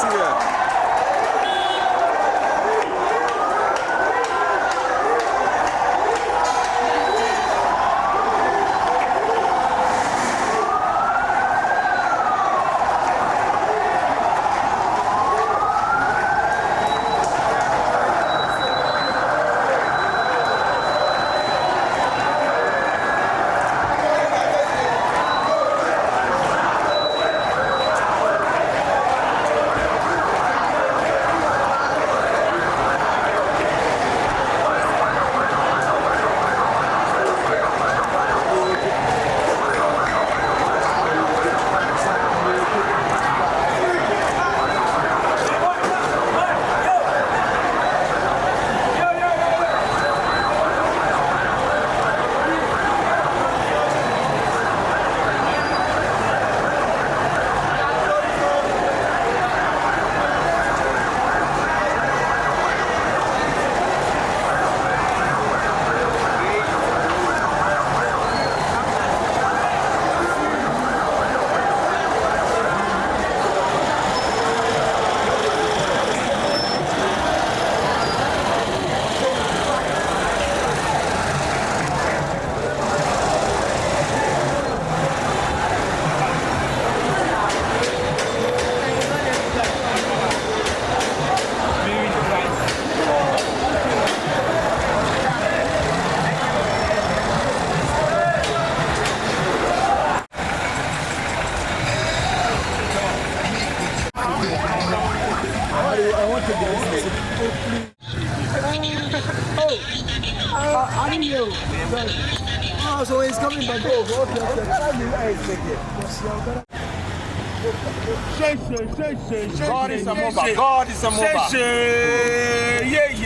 see her. Oh, so he's coming back. Oh, okay. God is a MOBA. God is a MOBA. Yeah.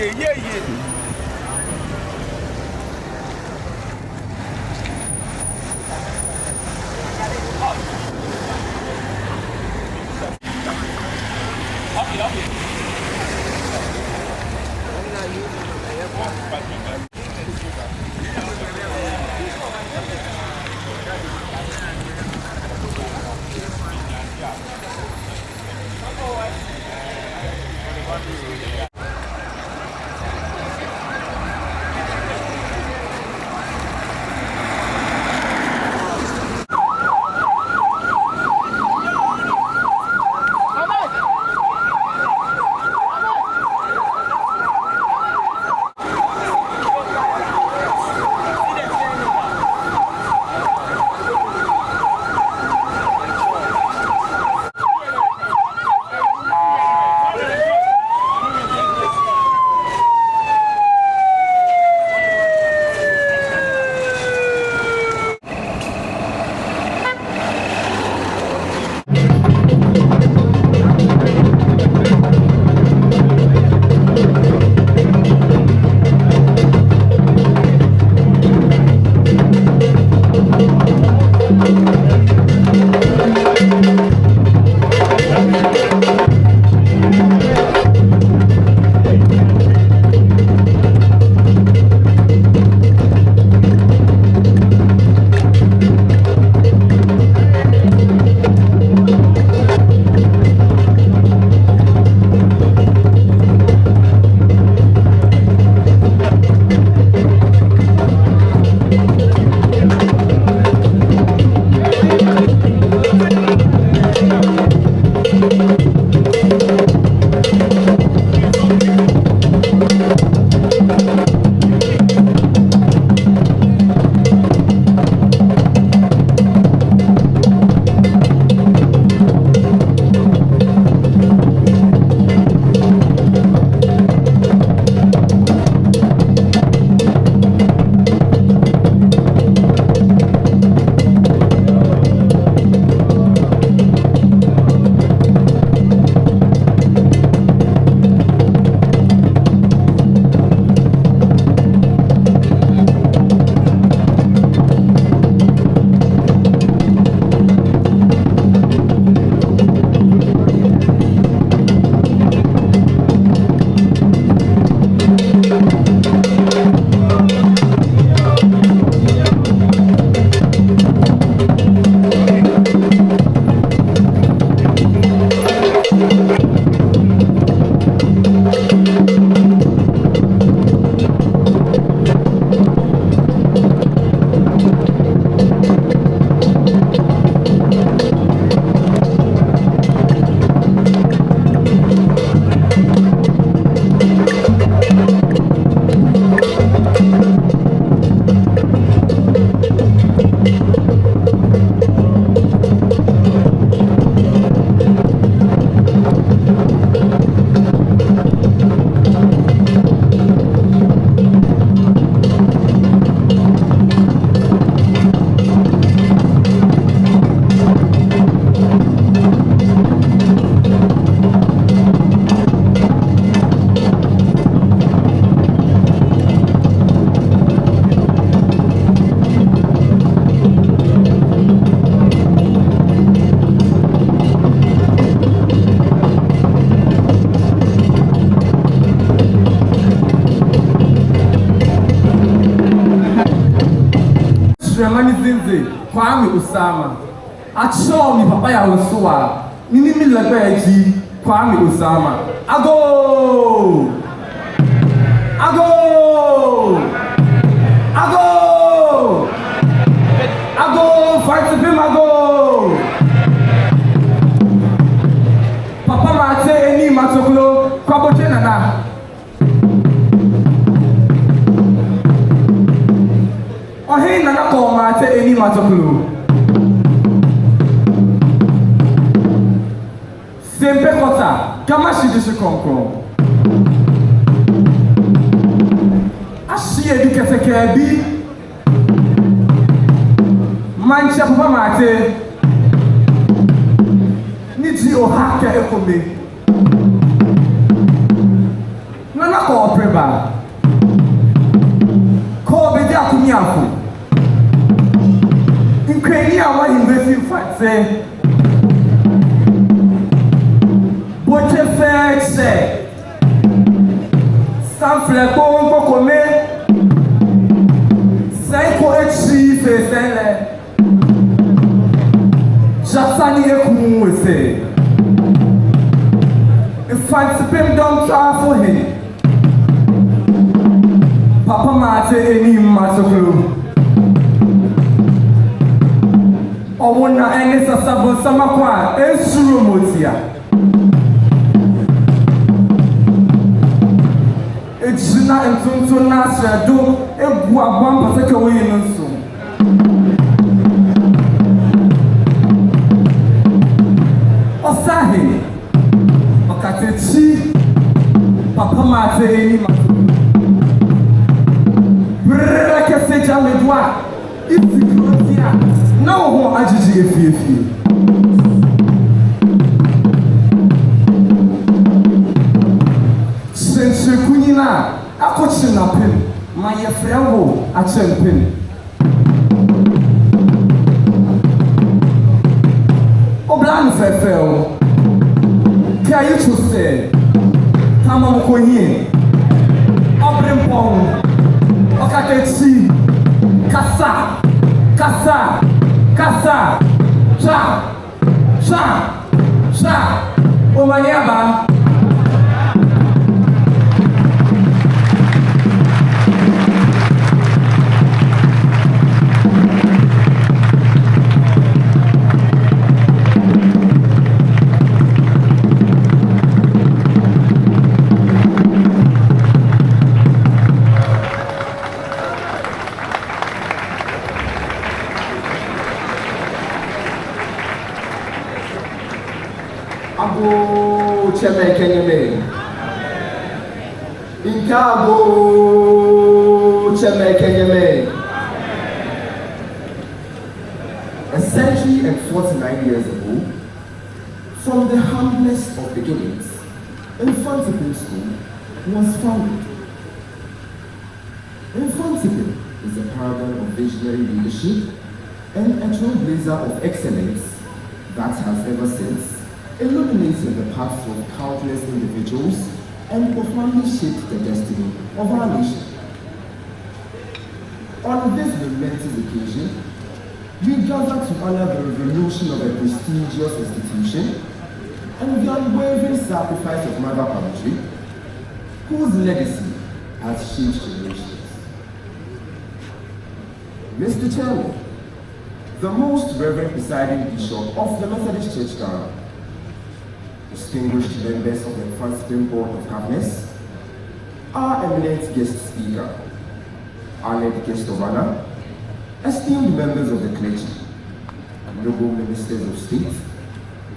Zinzi, Kwame Usama. I saw me Papaya Usua. Nini Labeji, Kwame Usama. Ago! Ago! Ago! Ago! Mfantsipim ago! Papa Mate eni matoklo kwaboche nana. Ohe nana ko Mate eni matoklo. Sempe kota kama shidishe konkro. Ashi ebi keseke bi. Mancha Papa Mate. Niji ohake ekome. Nana ko preba. Ko bedi akumiafu. Nkweni awa investi fatse. Boche fexe. Sanfle ko kome. Saiko echi fesele. Jatsani ekumwese. Mfantsipim don't travel him. Papa Mate eni matoklo. Owona ene sasabo samakwa esuru motia. Ejina entuntu na sredo ebu abamba seke we nso. Osahi Okatechi Papa Mate eni matoklo. Breke seja medwa isikrotia na ho ajiji efiefi. Sense kunina akochi na pen ma ye frewo a champion. Oblan fefeo ka you to say tama mo koyin obrempon Okatechi kasa kasa kasa cha cha cha omanyaba. Abo cheme kenyeme. Inkabo cheme kenyeme. A century and 49 years ago, from the humblest of beginnings, Mfantsipim School was founded. Mfantsipim is a paragon of visionary leadership and a trailblazer of excellence that has ever since illuminating the paths of countless individuals and profoundly shaped the destiny of our nation. On this momentous occasion, we gather to honor the revolution of a prestigious institution and the unwavering sacrifice of Mother Country, whose legacy has shaped generations. Mr. Chairman, the Most Reverend Presiding Bishop of the Methodist Church Ghana, distinguished members of the Mfantsipim Board of Governors, our eminent guest speaker, honored guest of honor, esteemed members of the clergy, noble ministers of state,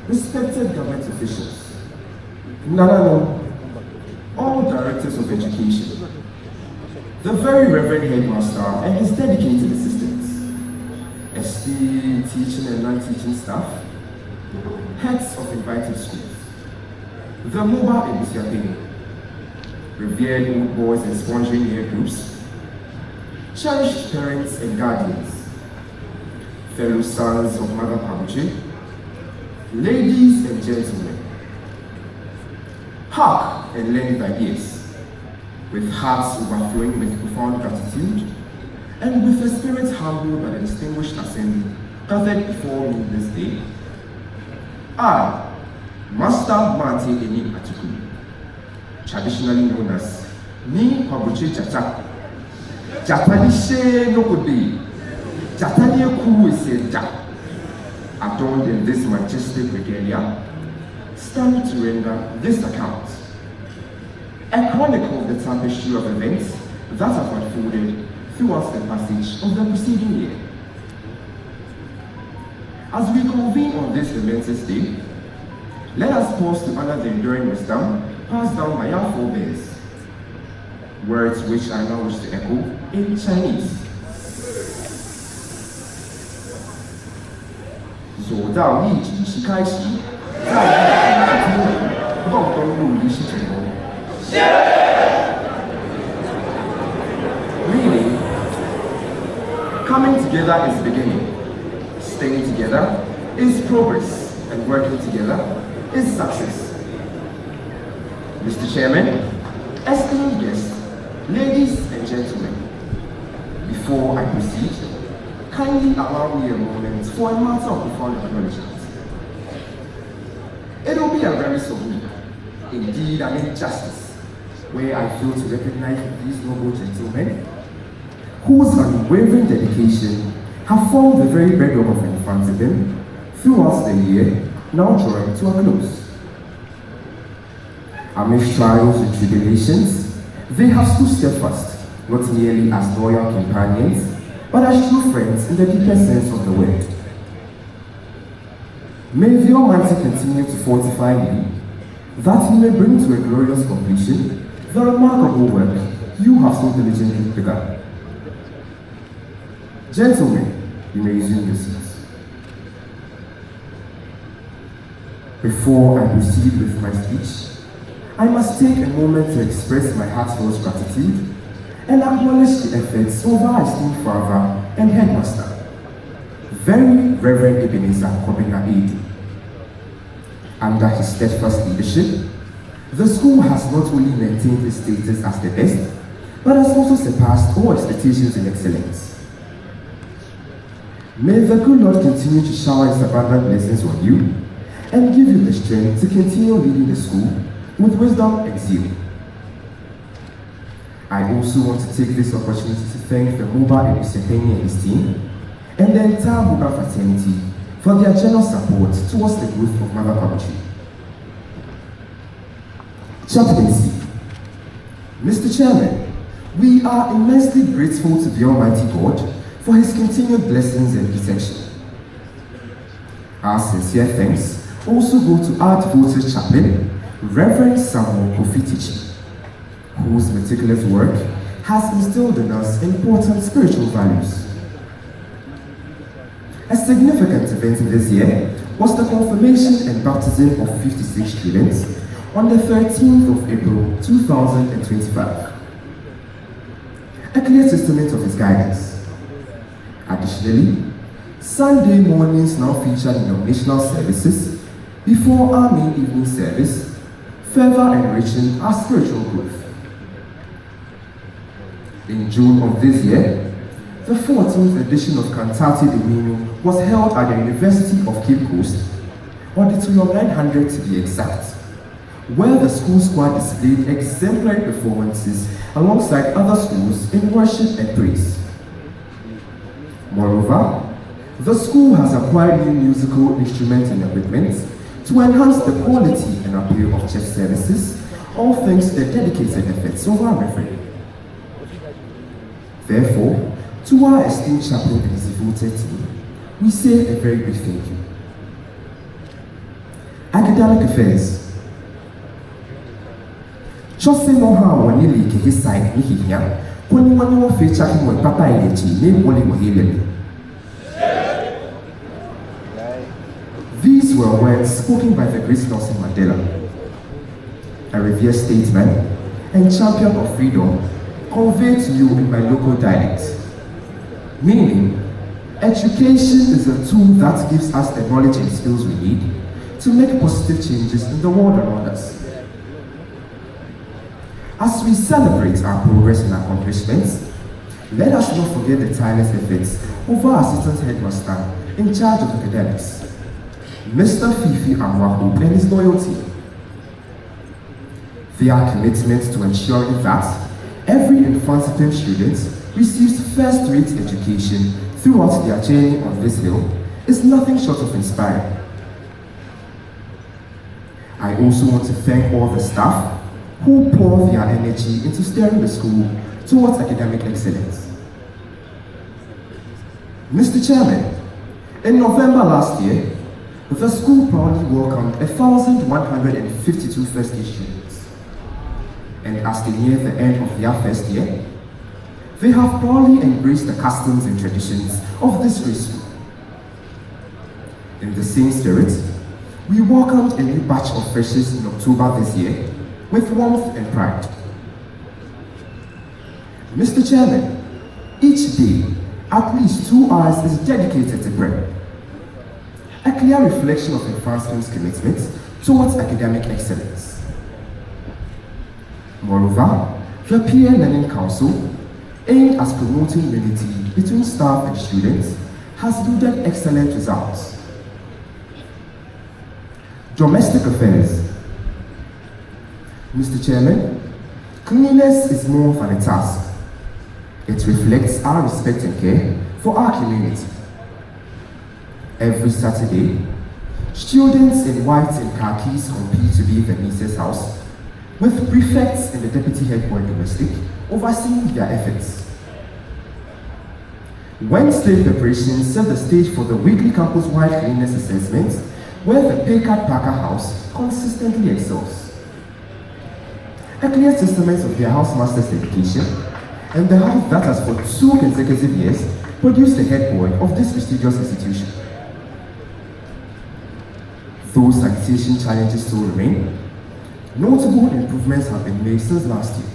respected government officials, all directors of education, the very Reverend Headmaster and his dedicated assistants, esteemed teaching and non-teaching staff, heads of invited schools, the MOBA Adisadel, revered old boys and sponsoring year groups, cherished parents and guardians, fellow sons of Mother Country, ladies and gentlemen, hark and learn thy ears, with hearts overflowing with profound gratitude, and with a spirit humbled by the distinguished assembly gathered before me this day, I, Master Mfantsiman School, traditionally known as Ni Pabuchi Chata, Jatanishe no Kudi, Jatania Kuwiseta, adorned in this majestic regalia, stand to render this account, a chronicle of the tapestry of events that have unfolded throughout the passage of the preceding year. As we convene on this momentous day, let us pause to honor the enduring wisdom passed down by our forebears, words which I now wish to echo in Chinese. 所到一即是开始，在一起听，共同努力是成功。Meaning, coming together is beginning, staying together is progress, and working together is success. Mr. Chairman, esteemed guests, ladies and gentlemen, before I proceed, kindly allow me a moment for a matter of profound acknowledgement. It will be a very solemn, indeed an injustice, where I fail to recognize these noble gentlemen whose unwavering dedication have formed the very bedrock of Mfantsipim throughout the year, now drawing to a close. Amidst trials and tribulations, they have stood steadfast, not merely as loyal companions, but as true friends in the deepest sense of the word. May the Almighty continue to fortify you, that you may bring to a glorious completion the remarkable work you have so diligently begun. Gentlemen, you may resume your seats. Before I proceed with my speech, I must take a moment to express my heartfelt gratitude and acknowledge the efforts of our esteemed father and headmaster, Very Reverend Ebenezer Kobina Edi. Under his steadfast leadership, the school has not only maintained its status as the best, but has also surpassed all expectations in excellence. May the good Lord continue to shower his abundant blessings on you and give you the strength to continue leading the school with wisdom and zeal. I also want to take this opportunity to thank the MOBA Edinaman and his team and the entire MOBA fraternity for their generous support towards the growth of MOBA poetry. Chaplaincy. Mr. Chairman, we are immensely grateful to the Almighty God for his continued blessings and protection. Our sincere thanks also go to our devoted chaplain, Reverend Samuel Kofitichi, whose meticulous work has instilled in us important spiritual values. A significant event this year was the confirmation and baptism of 56 students on the 13th of April 2025. A clear testament of his guidance. Additionally, Sunday mornings now feature denominational services before our main evening service, further enriching our spiritual growth. In June of this year, the 14th edition of Cantate Dominion was held at the University of Cape Coast, Auditorium 900 to be exact, where the school squad displayed exemplary performances alongside other schools in worship and praise. Moreover, the school has acquired new musical instruments and equipment to enhance the quality and appeal of church services, all thanks to the dedicated efforts of our reverend. Therefore, to our esteemed chaplain and his devoted team, we say a very big thank you. Academic affairs. Chose moha wanili ke his side ni hihia, kuni wani wa fecha kimo papa elechi ne wali mohilemi. These were words spoken by the great Nelson Mandela, a revered statesman and champion of freedom, conveyed to you in my local dialect. Meaning, education is a tool that gives us the knowledge and skills we need to make positive changes in the world around us. As we celebrate our progress and accomplishments, Let us not forget the tireless efforts of our assistant headmaster in charge of academics, Mr. Fifi Amwaku, and his loyalty. Their commitment to ensuring that every Mfantsipim student receives first-rate education throughout their journey on this hill is nothing short of inspiring. I also want to thank all the staff who pour their energy into steering the school towards academic excellence. Mr. Chairman, in November last year, the school proudly welcomed 1,152 first-year students. And as they near the end of their first year, they have proudly embraced the customs and traditions of this great school. In the same spirit, we welcomed a new batch of freshers in October this year with warmth and pride. Mr. Chairman, each day, at least 2 hours is dedicated to prayer. A clear reflection of Mfantsipim's commitment towards academic excellence. Moreover, the Peer Learning Council, aimed at promoting unity between staff and students, has yielded excellent results. Domestic affairs. Mr. Chairman, cleanliness is more than a task. It reflects our respect and care for our community. Every Saturday, students in white and khakis compete to leave the Mises house, with prefects and the deputy headboy domestic overseeing their efforts. Wednesday preparations set the stage for the weekly campus-wide cleanliness assessment, where the Paycard Parker House consistently excels. A clear testament of their housemaster's dedication, and the house that has for 2 consecutive years produced the headboy of this prestigious institution. Though sanitation challenges still remain, notable improvements have been made since last year.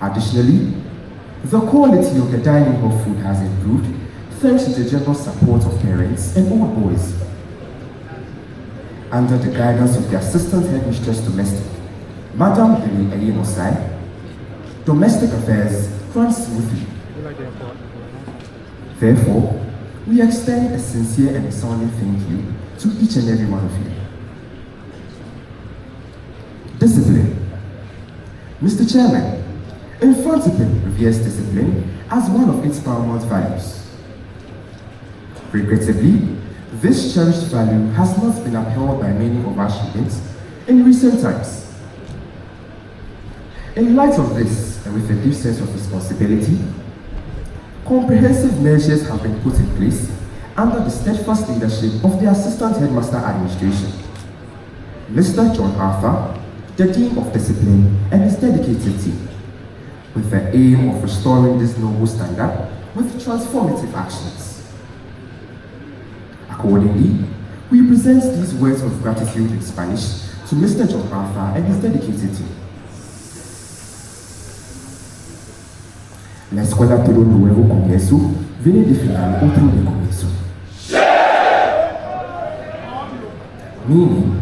Additionally, the quality of the dining hall food has improved thanks to the generous support of parents and old boys. Under the guidance of the Assistant Headmistress Domestic, Madam Heli Ayenosai, domestic affairs run smoothly. Therefore, we extend a sincere and sounding thank you to each and every one of you. Discipline. Mr. Chairman, Mfantsipim reveres discipline as one of its paramount values. Regrettably, this cherished value has not been upheld by many of our students in recent times. In light of this, and with a deep sense of responsibility, comprehensive measures have been put in place under the steadfast leadership of the Assistant Headmaster Administration, Mr. John Arthur, the Dean of Discipline, and his dedicated team, with the aim of restoring this noble standard with transformative actions. Accordingly, we present these words of gratitude in Spanish to Mr. John Arthur and his dedicated team. La escuela tuvo un nuevo comienzo, viene de final otro de comienzo. Meaning,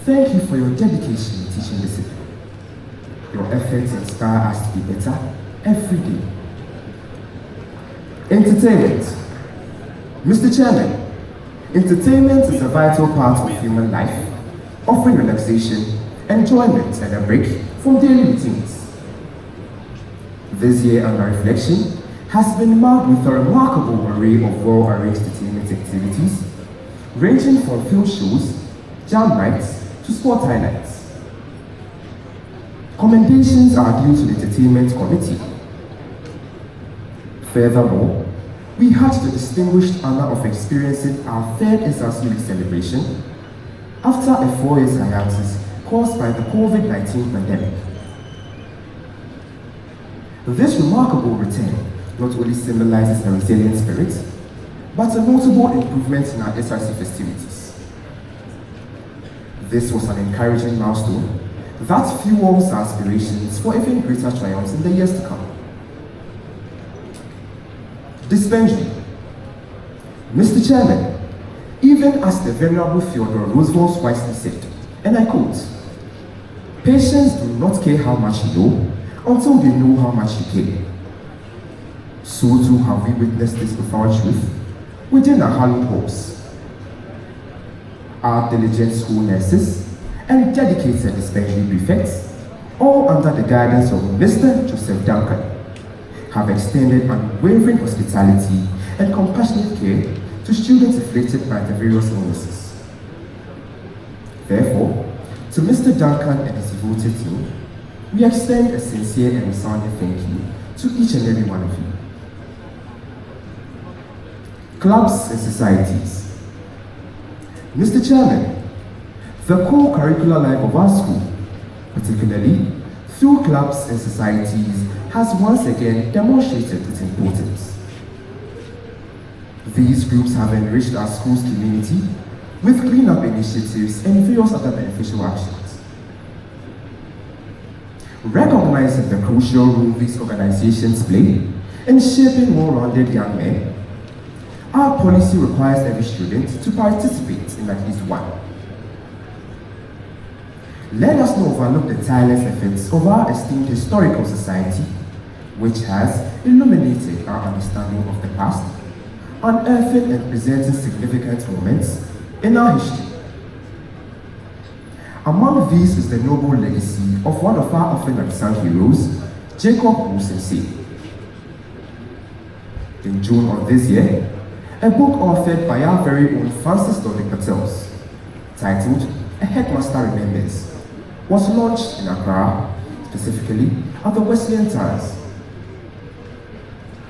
thank you for your dedication in teaching discipline. Your efforts inspire us to be better every day. Entertainment. Mr. Chairman, entertainment is a vital part of human life, offering relaxation, enjoyment, and a break from daily routines. This year, under reflection, has been marked with a remarkable array of well-arranged entertainment activities, ranging from film shows, jam nights, to sport highlights. Commendations are due to the Entertainment Committee. Furthermore, we had the distinguished honor of experiencing our 3rd SRC Week celebration after a 4-year hiatus caused by the COVID-19 pandemic. This remarkable return not only symbolizes a resilient spirit, but a notable improvement in our SRC festivities. This was an encouraging milestone that fuels our aspirations for even greater triumphs in the years to come. Dispensary. Mr. Chairman, even as the Venerable Theodore Roosevelt wisely said, and I quote, "Patients do not care how much you know until they know how much you care." So too have we witnessed this profound truth within our hallowed halls. Our diligent school nurses and dedicated dispensary prefects, all under the guidance of Mr. Joseph Duncan, have extended unwavering hospitality and compassionate care to students afflicted by the various illnesses. Therefore, to Mr. Duncan and his devoted team, we extend a sincere and resounding thank you to each and every one of you. Clubs and societies. Mr. Chairman, the core curricular life of our school, particularly through clubs and societies, has once again demonstrated its importance. These groups have enriched our school's community with clean-up initiatives and various other beneficial actions. Recognizing the crucial role these organizations play in shaping well-rounded young men, our policy requires every student to participate in at least one. Let us not overlook the tireless efforts of our esteemed historical society, which has illuminated our understanding of the past, unearthing and presenting significant moments in our history. Among these is the noble legacy of one of our often unsung heroes, Jacob Musensee. In June of this year, a book authored by our very own Francis Doddick Patels, titled A Headmaster Remembers, was launched in Accra, specifically at the Wesleyan Towers.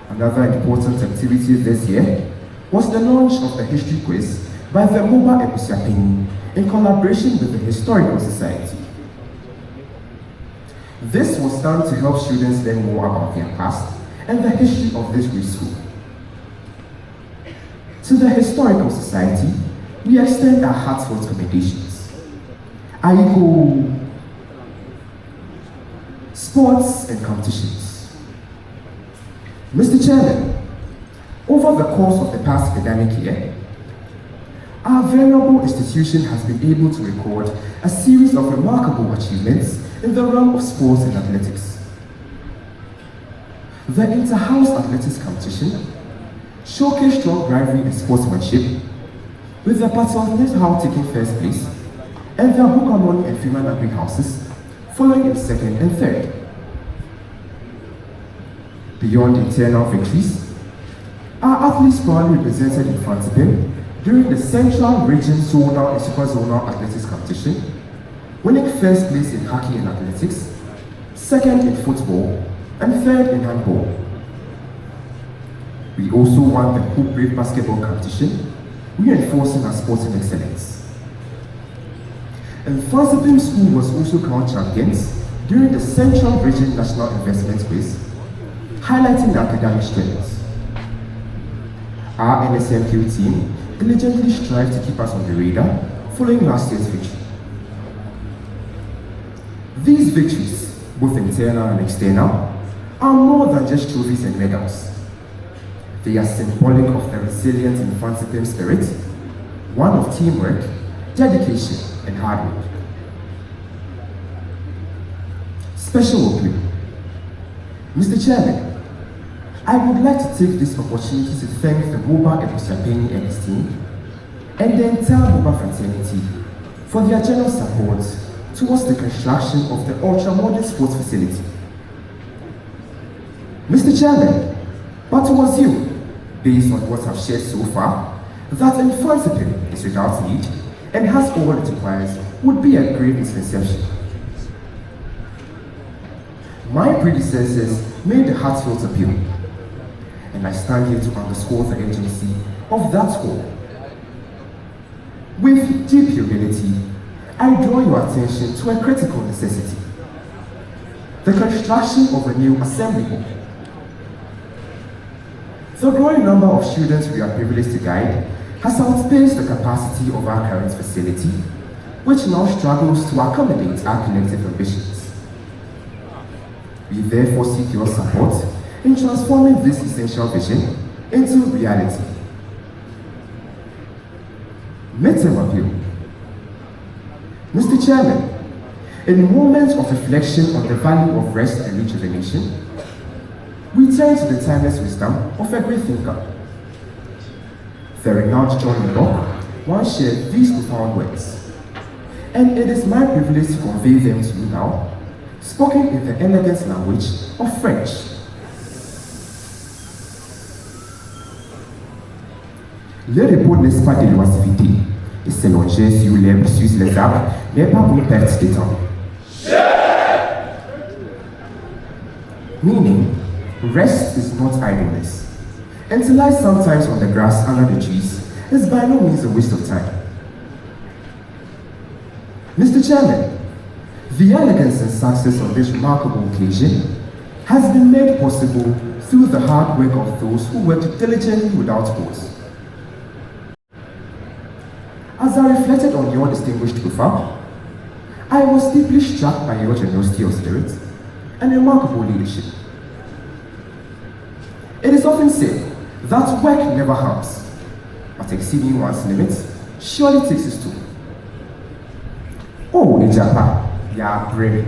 Another important activity this year was the launch of the history quiz by the MOBA Ebusiapin in collaboration with the Historical Society. This was done to help students learn more about their past and the history of this great school. To the Historical Society, we extend our heartfelt commendations. Aigo, sports and competitions. Mr. Chairman, over the course of the past academic year, our venerable institution has been able to record a series of remarkable achievements in the realm of sports and athletics. The Inter-House Athletics Competition showcased strong rivalry and sportsmanship, with the Patels House taking first place and the Bukamoni and Freeman Aggrey houses following in second and third. Beyond internal victories, our athletes proudly represented Mfantsipim during the Central Region Zonal and Super Zonal Athletics Competition, winning first place in hockey and athletics, second in football, and third in handball. We also won the Hoop Brave basketball competition, reinforcing our sporting excellence. Mfantsipim School was also crowned champions during the Central Region National Investment Quiz, highlighting the academic strengths. Our NSMQ team diligently strived to keep us on the radar following last year's victory. These victories, both internal and external, are more than just trophies and medals. They are symbolic of the resilient Mfantsipim spirit, one of teamwork, dedication, and hard work. Special appeal. Mr. Chairman, I would like to take this opportunity to thank the MOBA Ebusiapin and his team, and the entire MOBA fraternity for their generous support towards the construction of the ultra-modern sports facility. Mr. Chairman, but it was you, based on what I've shared so far, that Mfantsipim is without need and has all it requires would be a great misconception. My predecessors made a heartfelt appeal, and I stand here to underscore the urgency of that call. With deep humility, I draw your attention to a critical necessity: the construction of a new assembly hall. The growing number of students we are privileged to guide has outpaced the capacity of our current facility, which now struggles to accommodate our collective ambitions. We therefore seek your support in transforming this essential vision into reality. Midterm appeal. Mr. Chairman, in moments of reflection on the value of rest and rejuvenation, we turn to the timeless wisdom of a great thinker. The renowned John Locke once shared these profound words, and it is my privilege to convey them to you now, spoken in the elegant language of French. Le repos n'est pas de l'oisiveté, et c'est longer sur l'herbe sur les arbres, mais pas pour perte de temps. Meaning, rest is not idleness, and to lie sometimes on the grass under the trees is by no means a waste of time. Mr. Chairman, the elegance and success of this remarkable occasion has been made possible through the hard work of those who worked diligently without pause. As I reflected on your distinguished profile, I was deeply struck by your generosity of spirit and remarkable leadership. It is often said that work never harms, but exceeding one's limits surely takes its toll. Oh, Ijapa, ya brave.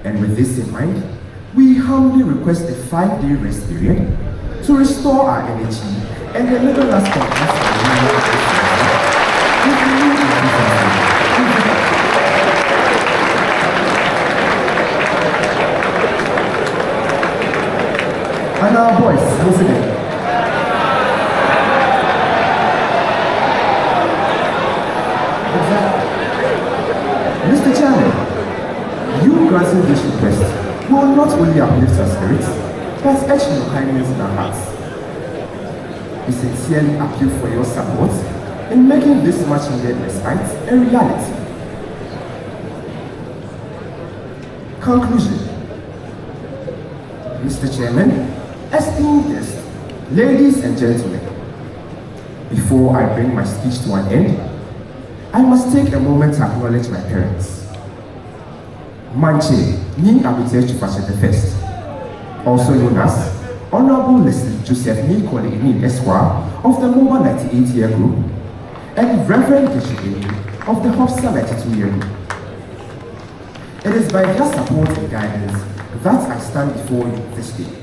And with this in mind, we humbly request a 5-day rest period to restore our energy and enable us to and our boys, once again. Mr. Chairman, you granting this request will not only uplift our spirits, but etch your kindness in our hearts. We sincerely appeal for your support in making this much needed respite a reality. Conclusion. Mr. Chairman, esteemed guests, ladies and gentlemen, before I bring my speech to an end, I must take a moment to acknowledge my parents. Manche, Ni Abite Chufache I, also known as Honorable Wesley Joseph Ni Kolini Esquire of the MOBA 98-year group, and Reverend Keshigini of the Hofsa 92-year group. It is by their support and guidance that I stand before you this day.